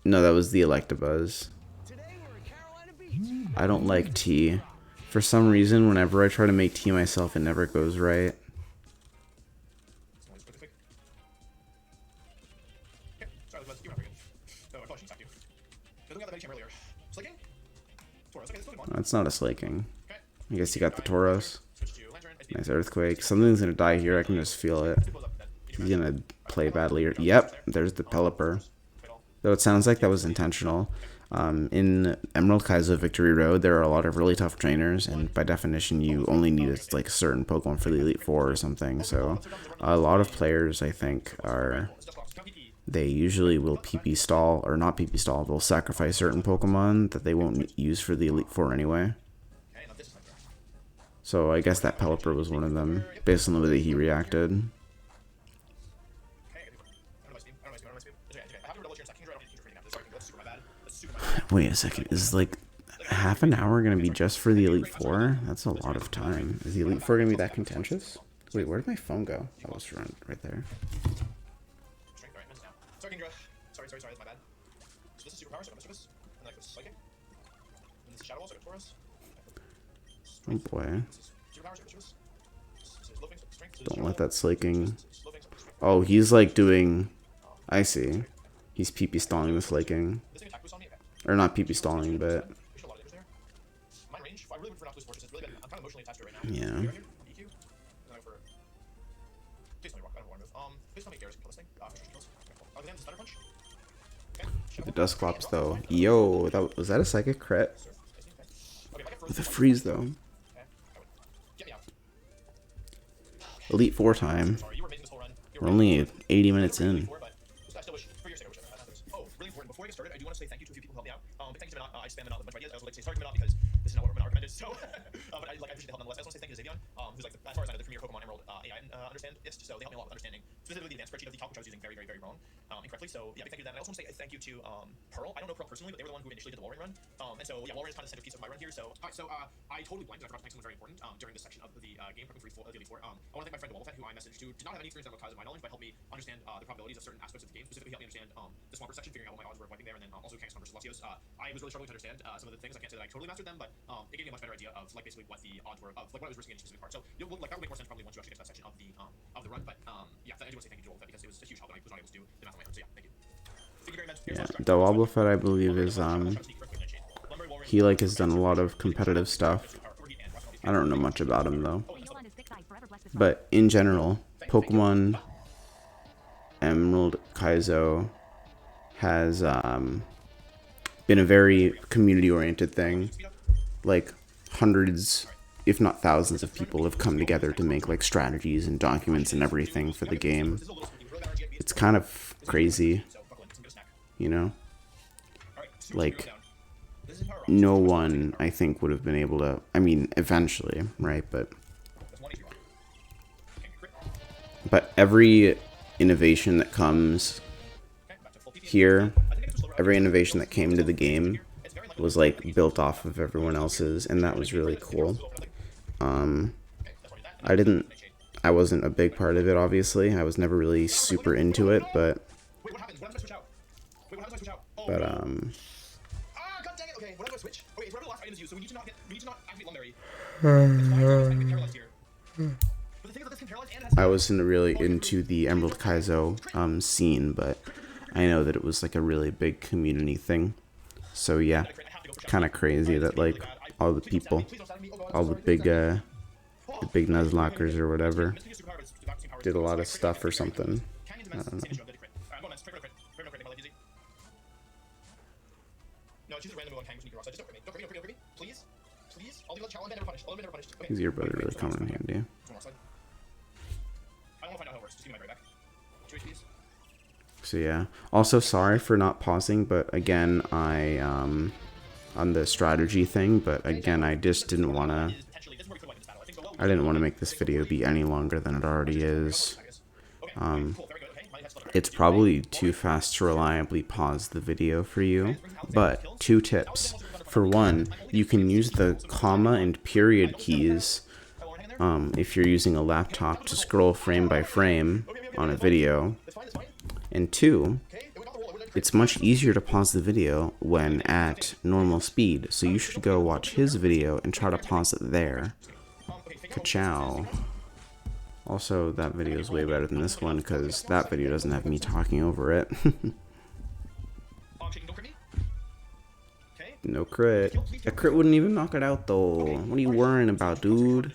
No, that was the Electabuzz. I don't like tea. For some reason, whenever I try to make tea myself, it never goes right. That's not a Slaking. I guess you got the Tauros. Nice Earthquake. Something's gonna die here. I can just feel it. He's gonna play badly. Yep, there's the Pelipper. Though it sounds like that was intentional. In Emerald Kaizo Victory Road, there are a lot of really tough trainers, and by definition, you only need like a certain Pokemon for the Elite Four or something. So, a lot of players, I think, they usually will PP stall, or not PP stall, they'll sacrifice certain Pokemon that they won't use for the Elite Four anyway. So I guess that Pelipper was one of them, based on the way that he reacted. Wait a second, is like half an hour gonna be just for the Elite Four? That's a lot of time. Is the Elite Four gonna be that contentious? Wait, where did my phone go? That was right there. Sorry, my bad. So this is superpower, so I'm gonna service. And then I go Psychic. And this is Shadow Ball, so I go Tauros. Oh boy. Superpower, so I go Service. Don't let that Slaking. Oh, he's like doing. I see. He's PP stalling the Slaking. Or not PP stalling, but. Yeah. The Dusclops though. Yo, was that a Psychic crit? With a freeze though. Elite Four time. We're only 80 minutes in. Before I get started, I do want to say thank you to a few people who helped me out. But thank you to Minot. I spammed Minot with a bunch of ideas. I also like to say sorry to Minot because this is not what Minot recommended. So, but I appreciate the help nonetheless. I also want to say thank you to Xavion, who's like, as far as I know, the premier Pokemon Emerald AI understandist. So they helped me a lot with understanding specifically the advanced spreadsheet of the top, which I was using very wrong, incorrectly. So yeah, big thank you to them. And I also want to say thank you to Pearl. I don't know Pearl personally, but they were the one who initially did the Walrein run. And so yeah, Walrein is kind of the centerpiece of my run here. So I totally blanked. I forgot to thank someone very important during this section of the game, Pokemon 3 the Elite Four. I want to thank my friend Wolfey, who I messaged to. Did not have any experience in Kaizo, my knowledge, but helped me understand the probabilities of certain aspects of the game. Specifically, helped me understand the Swamper section, figuring out what my odds were of wiping there, and then also Kangaskhan versus Luxios. I was really struggling to understand some of the things. I can't say that I totally mastered them, but it gave me a much better idea of like basically what the odds were of like what I was risking in each specific part. So that will make more sense probably once you actually get to that section of the run. But yeah, I do want to say thank you to Wolfey because it was a huge help and I was not able to do the math on my own. So yeah, thank you. Thank you very much. Yeah, the Wobbuffet I believe is he like has done a lot of competitive stuff. I don't know much about him though. But in general, Pokemon Emerald Kaizo has been a very community-oriented thing. Like hundreds, if not thousands of people have come together to make like strategies and documents and everything for the game. It's kind of crazy, you know? Like, no one, I think, would have been able to, I mean, eventually, right? But every innovation that comes here, every innovation that came to the game was like built off of everyone else's, and that was really cool. I wasn't a big part of it, obviously. I was never really super into it, but I wasn't really into the Emerald Kaizo scene, but I know that it was like a really big community thing. So yeah, kind of crazy that like all the people, all the big Nuzlockers or whatever, did a lot of stuff or something. I don't know. Is your brother really coming in handy? So yeah. Also, sorry for not pausing, but again, on the strategy thing, but again, I just didn't want to. I didn't want to make this video be any longer than it already is. It's probably too fast to reliably pause the video for you, but 2 tips. For one, you can use the comma and period keys if you're using a laptop to scroll frame by frame on a video. And 2, it's much easier to pause the video when at normal speed, so you should go watch his video and try to pause it there. Ka-chow. Also, that video is way better than this one because that video doesn't have me talking over it. No crit. A crit wouldn't even knock it out though. What are you worrying about, dude?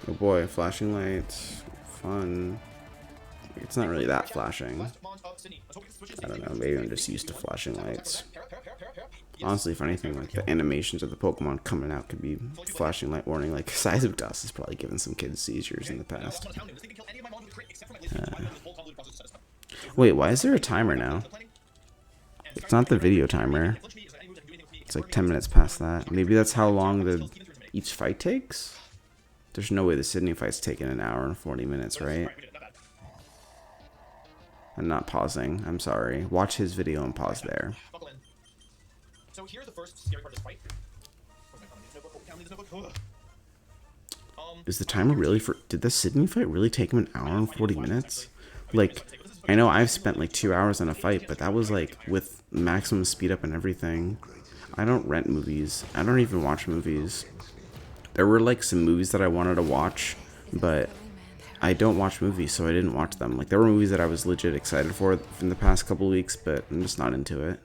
Oh boy, flashing lights. Fun. It's not really that flashing. I don't know, maybe I'm just used to flashing lights. Honestly, if anything, like the animations of the Pokemon coming out could be flashing light warning. Like Seismic Dust has probably given some kids seizures in the past. Wait, why is there a timer now? It's not the video timer. It's like 10 minutes past that. Maybe that's how long each fight takes? There's no way the Sydney fight's taking an hour and 40 minutes, right? I'm not pausing. I'm sorry. Watch his video and pause there. So here's the first scary part of this fight. Is the timer really for... Did the Sydney fight really take him an hour and 40 minutes? Like, I know I've spent like 2 hours on a fight, but that was like with maximum speed up and everything. I don't rent movies. I don't even watch movies. There were like some movies that I wanted to watch, but I don't watch movies, so I didn't watch them. Like, there were movies that I was legit excited for in the past couple weeks, but I'm just not into it.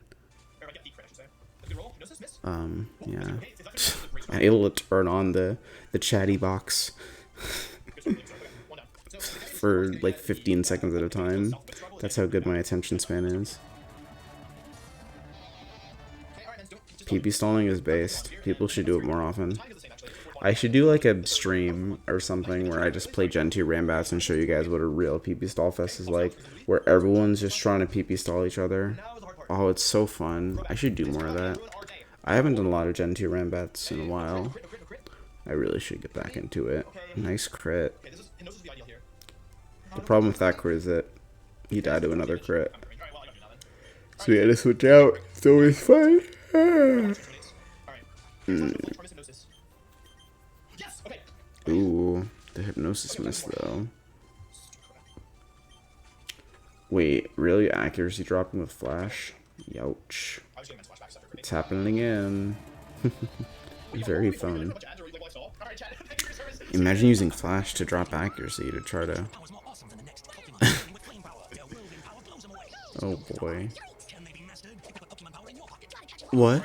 Yeah. I'm able to turn on the chatty box for like 15 seconds at a time. That's how good my attention span is. PP stalling is based. People should do it more often. I should do like a stream or something where I just play Gen 2 Rambats and show you guys what a real PP stall fest is like, where everyone's just trying to PP stall each other. Oh, it's so fun. I should do more of that. I haven't done a lot of Gen 2 Rambats in a while. I really should get back into it. Nice crit. The problem with that crit is that he died to another crit. So we had to switch out. It's always fun. Ooh, the hypnosis missed though. Wait, really? Accuracy dropping with flash? Youch. It's happening again. Very fun. Imagine using flash to drop accuracy to try to... Oh boy. What?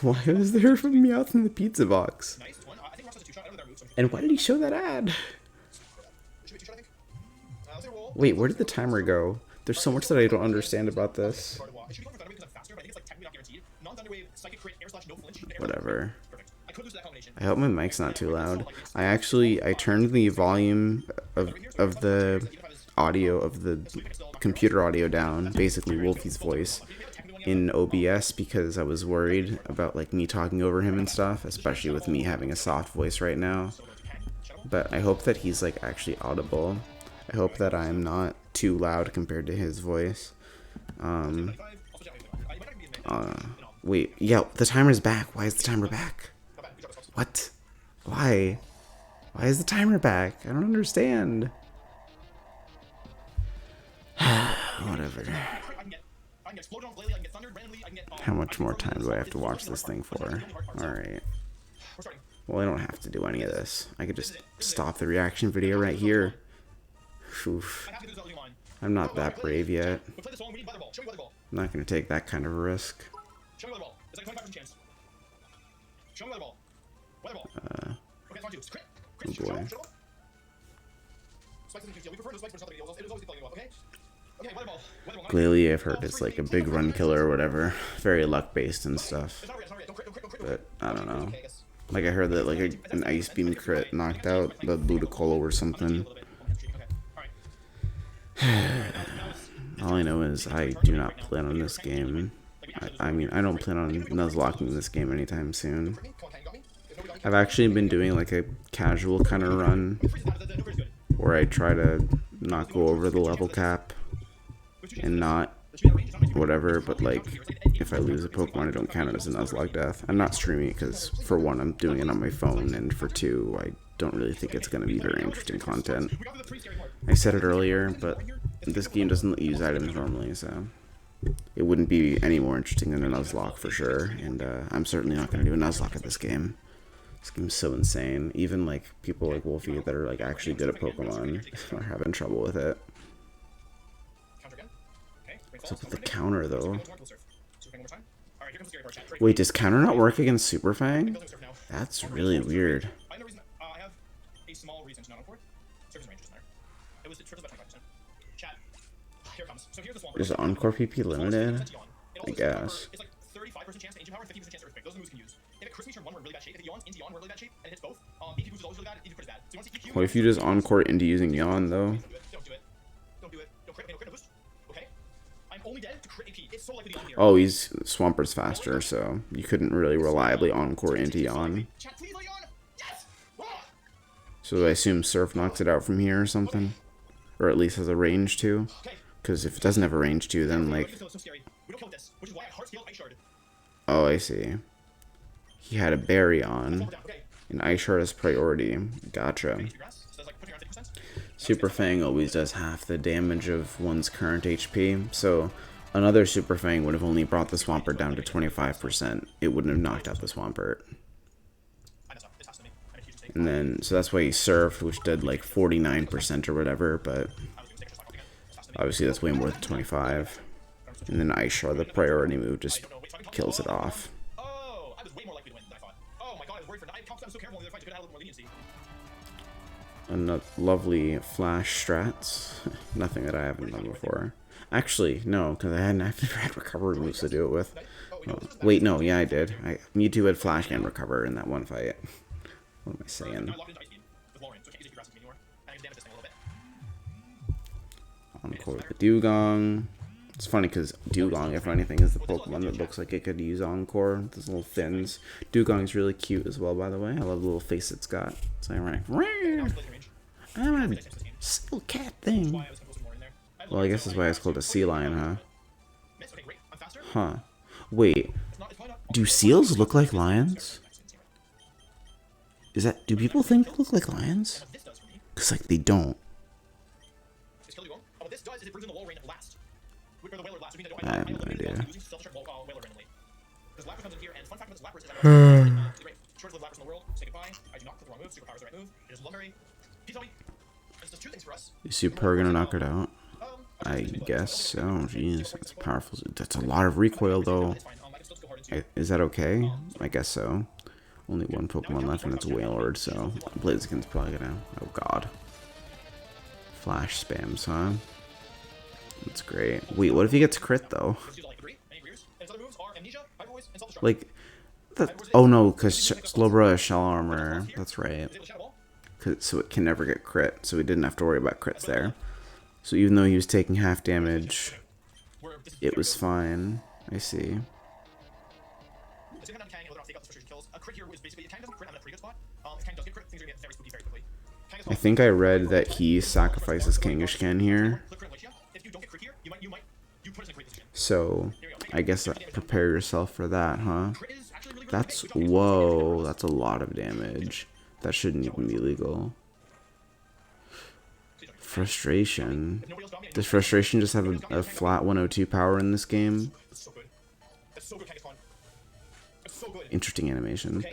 Why was there from Meowth in the pizza box? And why did he show that ad? Wait, where did the timer go? There's so much that I don't understand about this. Whatever. I hope my mic's not too loud. I turned the volume of the audio of the computer audio down, basically Wolfey's voice, in OBS because I was worried about like me talking over him and stuff, especially with me having a soft voice right now. But I hope that he's like actually audible. I hope that I'm not too loud compared to his voice. Wait, yeah, the timer's back. Why is the timer back? What? Why? Why is the timer back? I don't understand. Whatever. How much more time do I have to watch this thing for? Alright. Well, I don't have to do any of this. I could just stop the reaction video right here. Oof. I'm not that brave yet. I'm not going to take that kind of a risk. Oh boy. Glalie, I've heard, is like a big run killer or whatever. Very luck based and stuff. But I don't know. Like I heard that like an ice beam crit knocked out the Ludicolo or something. All I know is I do not plan on this game. I mean, I don't plan on Nuzlocking this game anytime soon. I've actually been doing like a casual kind of run where I try to not go over the level cap and not whatever, but like, if I lose a Pokemon, I don't count it as a Nuzlocke death. I'm not streaming it because, for one, I'm doing it on my phone, and for two, I don't really think it's going to be very interesting content. I said it earlier, but this game doesn't use items normally, so it wouldn't be any more interesting than a Nuzlocke for sure, and I'm certainly not going to do a Nuzlocke at this game. This game's so insane. Even like people like Wolfey that are like actually good at Pokemon are having trouble with it. What's up with the counter though? Wait, does counter not work against Super Fang? That's really weird. Is Encore PP limited? I guess. It's like 35% chance to Ancient Power, 50% chance to Earthquake. Those are the moves you can use. If it crits when we're in really bad shape, if Yawn's into Yawn, we're in really bad shape, and it hits both, BP boost is always really bad, EQ crit is bad. So once EQ, What if you just Encore into using Yawn though? Don't do it. Don't do it. Don't crit. No crit, no boost. Okay? I'm only dead to crit AP. It's so likely to Yawn here. Oh, he's Swamper's faster, so you couldn't really reliably Encore into Yawn. Chat, please let Yawn! Yes! So I assume Surf knocks it out from here or something? Or at least has a range to? Because if it doesn't have a range to, then like... We don't kill this, which is why I heart scaled Ice Shard. Oh, I see. He had a berry on. And Ice Shard is priority. Gotcha. Super Fang always does half the damage of one's current HP, so another Super Fang would have only brought the Swampert down to 25%. It wouldn't have knocked out the Swampert. And then, so that's why he surfed, which did like 49% or whatever, but obviously that's way more than 25. And then Ice Shard, the priority move, just kills it off. Oh, I was way more likely to win than I thought. Oh my god, I was worried for 9 counts. I was so careful in the fight to get a little more leniency. And lovely flash strats. Nothing that I haven't done before. Actually, no, because I've never had recovery moves to do it with. Oh, wait, no, yeah, I did. Mewtwo had flash and recover in that one fight. What am I saying? Encore with the Dugong. It's funny because Dugong, if anything, is the Pokemon that looks like it could use Encore. Those little fins. Dugong's really cute as well, by the way. I love the little face it's got. It's like, I'm a still cat thing. Well, I guess that's why it's called a sea lion, huh? Huh. Wait. Do seals look like lions? Do people think they look like lions? Because, like, they don't. I have no idea. Is Super gonna knock it out? I guess so. Jeez, that's powerful. That's a lot of recoil, though. Is that okay? I guess so. Only one Pokemon left, and it's Wailord, so Blaziken's probably gonna... Oh, God. Flash spams, huh? That's great. Wait, what if he gets crit, though? Like... Oh, no, because Slowbro has Shell Armor. That's right. So it can never get crit, so we didn't have to worry about crits there. So even though he was taking half damage, it was fine. I see. I think I read that he sacrifices Kangaskhan here. So, I guess prepare yourself for that, huh? That's... Whoa, that's a lot of damage. That shouldn't even be legal. Frustration. Does Frustration just have a flat 102 power in this game? Interesting animation.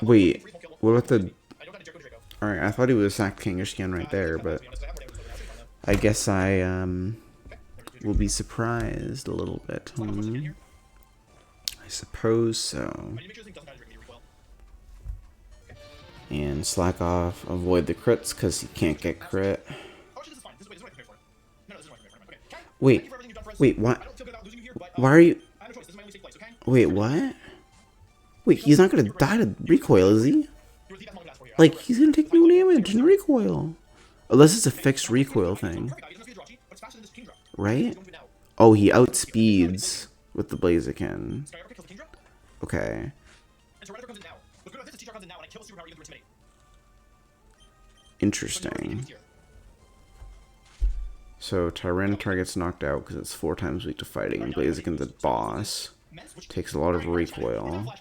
Wait, what about the... Alright, I thought he would have sacked Kangaskhan right there, but... I guess I, will be surprised a little bit. I suppose so. And slack off, avoid the crits, because you can't get crit. Wait, what? Why are you... Wait, what? Wait, he's not gonna die to recoil, is he? Like, he's gonna take no damage in recoil. Unless it's a fixed recoil thing. Right? Oh, he outspeeds with the Blaziken. Okay. Interesting. So Tyranitar gets knocked out because it's 4 times weak to fighting, and Blaziken's a boss. Takes a lot of recoil. I'm not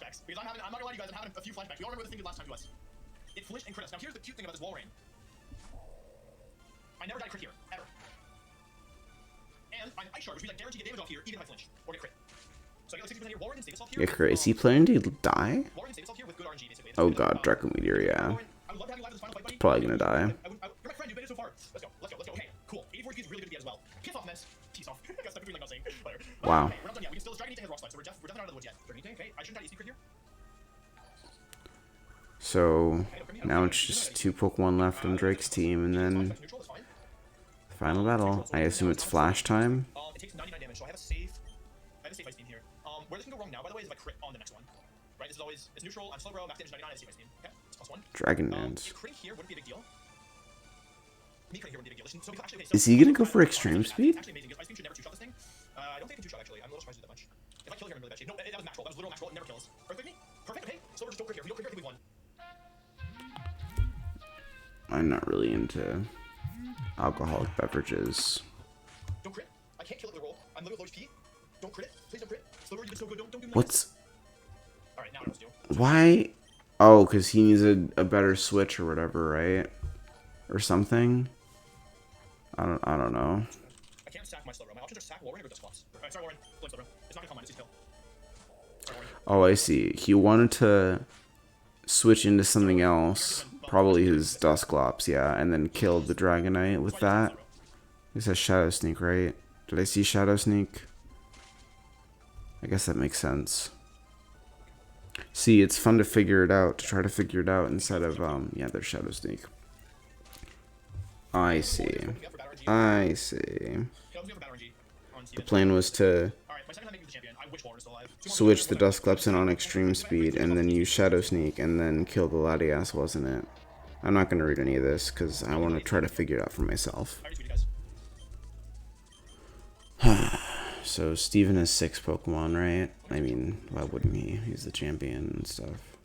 gonna lie to you guys, I'm having a few flashbacks. We all remember the thing did last time to us. It flinched and crit us. Now here's the cute thing about this wall rain. I never died crit here, ever. And I'm Ice Shard, which means I guarantee get damage off here, even if I flinch, or get crit. So I get like 60% here. Wall rain and save itself here. Yeah, crit. Is he planning to die? Wall rain and save itself here with good RNG, basically. Oh god, Draco Meteor, yeah. I would love to have you live in this final fight, buddy. Probably gonna die. You're my friend, you've made it so far. Let's go, let's go, let's go. Okay, cool. 84 HP is really good to get as well. Piss off, Mess. Peace off. I got stuck between like nothing. Wow. Okay, we're not done yet. We can still, this Dragon Entei has rock slide, so we're definitely not out of the woods yet. Dragon Entei, okay. I shouldn't try to secret here. So now it's just 2 Pokemon left on Drake's team, and then final battle. I assume it's flash time. It takes 99 damage, so I have a safe ice beam here. Where this can go wrong now, by the way, is if I crit on the next one. Right, this is always, it's neutral, I'm slow bro, max damage 99, I save ice beam. Okay, it's +1. Dragon Dance. Critting here wouldn't be a big deal. Me critting here wouldn't be a big deal. So actually, okay, Is he gonna go for extreme speed? It's actually amazing, because ice beam should never two-shot this thing. I don't think it can two-shot, actually. I'm a little surprised it that much. If I kill here, I'm in really bad shape. No, that was max roll. That was literal max roll. It never kills. Earthquake me? Perfect, okay. So we're just don't crit here. If we don't crit here, I think we won. I'm not really into alcoholic beverages. Don't crit. I can't kill it with a roll. I'm literally low HP. Don't crit it. Please don't crit. Slower, you've been so good. Don't do that. What's... Alright, now I know what to do. Why? Oh, because he needs a better switch or whatever, right? Or something? I don't know. I can't sack my slow roll. My options are sack Warren or just flops. Alright, sorry Warren. Blame slow roll. It's not gonna come on, it's his kill. Sorry, Warren. Oh, I see. He wanted to switch into something else. Probably his Dusclops, yeah, and then killed the Dragonite with that. It says Shadow Sneak, right? Did I see Shadow Sneak? I guess that makes sense. See, it's fun to figure it out, to try to figure it out instead of, yeah, there's Shadow Sneak. I see. I see. The plan was to switch the Dusclops in on extreme speed and then use Shadow Sneak and then kill the Latias, wasn't it? I'm not going to read any of this because I want to try to figure it out for myself. So Steven has 6 Pokemon, right? I mean, why wouldn't he? He's the champion and stuff.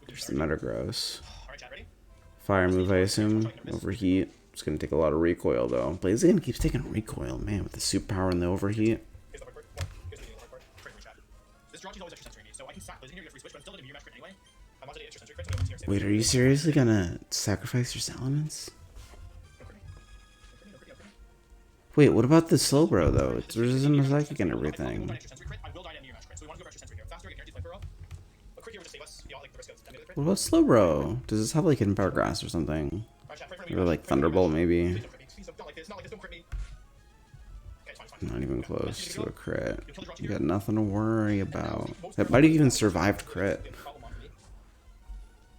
There's the Metagross. Fire move, I assume. Overheat. It's going to take a lot of recoil, though. Blaziken keeps taking recoil, man, with the superpower and the overheat. Wait, are you seriously going to sacrifice your Salamence? Wait, what about the Slowbro, though? It's resistant to Psychic and everything. What about Slowbro? Does this have, like, Hidden Power Grass or something? Or, like, Thunderbolt, maybe? Not even close to a crit. You got nothing to worry about. That might have even survived crit.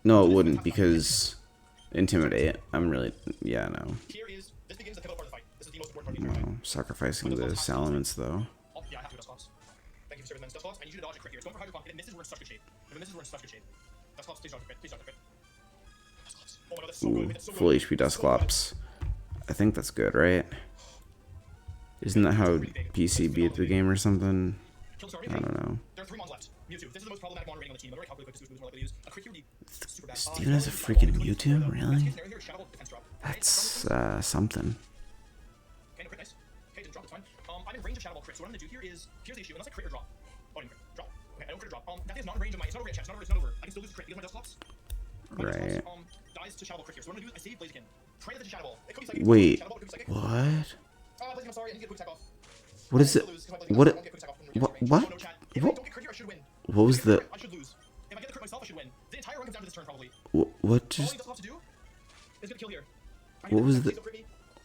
No, it wouldn't, because... Intimidate. I'm really... Yeah, no. No, sacrificing the Salamence, though. Yeah, I have to Dusclops. Thank you for serving Dusclops. I need you to dodge a crit here. It's going for Hydro Pump. If it misses, we're in such good shape. If it misses, we're in such good shape. Dusclops, please dodge a crit. Please dodge a crit. Dusclops. Oh my god, that's so good. That's so Full good. HP Dusclops. I think that's good, right? Isn't that how PC beat the game or something? I don't know. There are 3 mons left. Mewtwo. This is the most problematic mon remaining on the team. I'm very calculated this is more likely to use. A crit here would be super bad. Steven has a freaking Mewtwo? Really? That's, something. Okay, no crit, nice. Okay, didn't drop, that's fine. I'm in range of Shadow Ball crit, so what I'm gonna do here is, here's the issue, unless I crit or drop. Oh, I didn't crit. Drop. Okay, I don't crit or drop. That is not in range of my, it's not over yet, chat, it's not over. I can still lose the crit because my Dusclops. Right. Dies to Shadow Ball crit here, so what I'm gonna do is I save Blaziken. Pray that the Shadow Ball. It could be psychic. Wait, Shadow Ball, it could be psychic. what? Blaziken, I'm sorry, I need to get quick attack off. What is it? What? What? What was the? I should lose. If I get the crit myself, I should win. The entire run comes down to this turn, probably. What just? All Dusclops to do is get a kill here. What was the?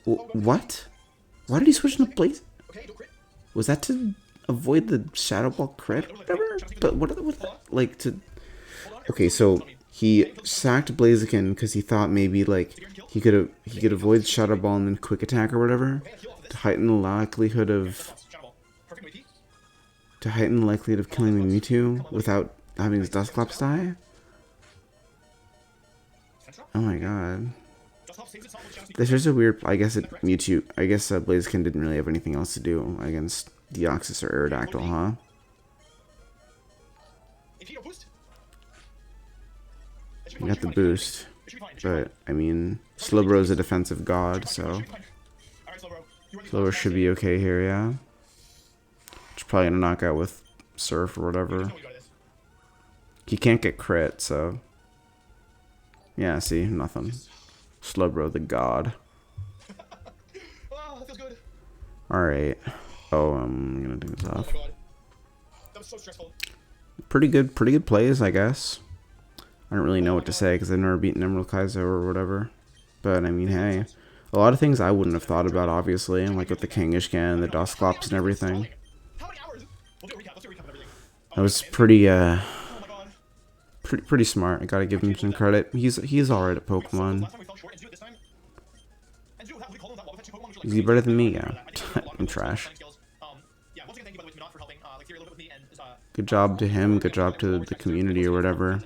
What? Why did he switch into Blaze? Okay, don't crit. Was that to avoid the Shadow Ball crit or whatever? But what like to? Okay, so he sacked Blaziken because he thought maybe like he could avoid Shadow Ball and then Quick Attack or whatever to heighten the likelihood of killing the Mewtwo without having his Dusclops die. Oh my god. This is a weird. I guess Mewtwo. I guess Blaziken didn't really have anything else to do against Deoxys or Aerodactyl, huh? You got the boost. But, I mean, Slowbro's a defensive god, so Slowbro should be okay here, yeah. It's probably gonna knock out with Surf or whatever. He can't get crit, so... Yeah, see? Nothing. Slowbro the god. Alright. Oh, I'm gonna do this off. Pretty good plays, I guess. I don't really know what to say because I've never beaten Emerald Kaizo or whatever. But, I mean, hey. A lot of things I wouldn't have thought about, obviously. Like with the Kangaskhan, the Dusclops, and everything. That was pretty, pretty smart. I gotta give him some credit. He's alright at Pokemon. Is he better than me? Yeah. I'm trash. Good job to him. Good job to the community or whatever.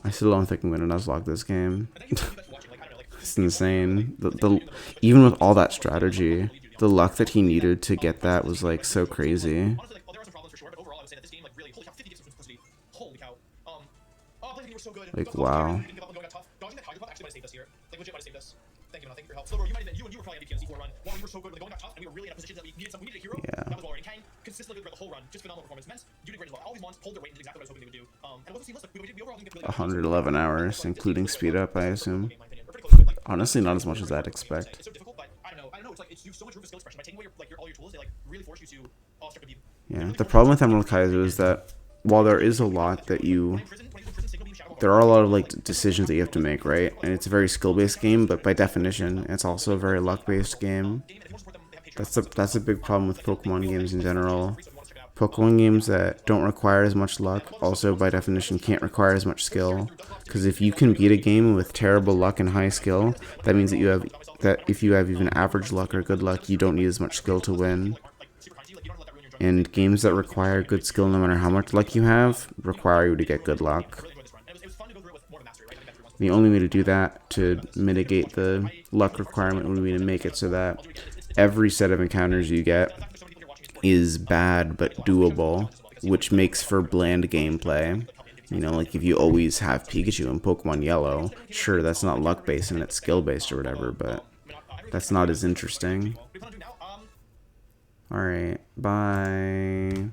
I still don't think I'm gonna Nuzlocke this game. It's insane. Even with all that strategy, the luck that he needed to get that was like so crazy. Like wow. Yeah. 111 hours, including speed up, I assume. Honestly, not as much as I'd expect. Yeah, the problem with Emerald Kaizo is that while there is a lot that there are a lot of like decisions that you have to make, right? And it's a very skill-based game, but by definition, it's also a very luck-based game. That's a big problem with Pokemon games in general. Pokemon games that don't require as much luck also by definition can't require as much skill, because if you can beat a game with terrible luck and high skill, that means that if you have even average luck or good luck, you don't need as much skill to win. And games that require good skill no matter how much luck you have require you to get good luck. The only way to do that, to mitigate the luck requirement, would be to make it so that every set of encounters you get is bad but doable, which makes for bland gameplay. You know, like if you always have Pikachu in Pokemon Yellow, sure, that's not luck-based and it's skill-based or whatever, but that's not as interesting. Alright, bye.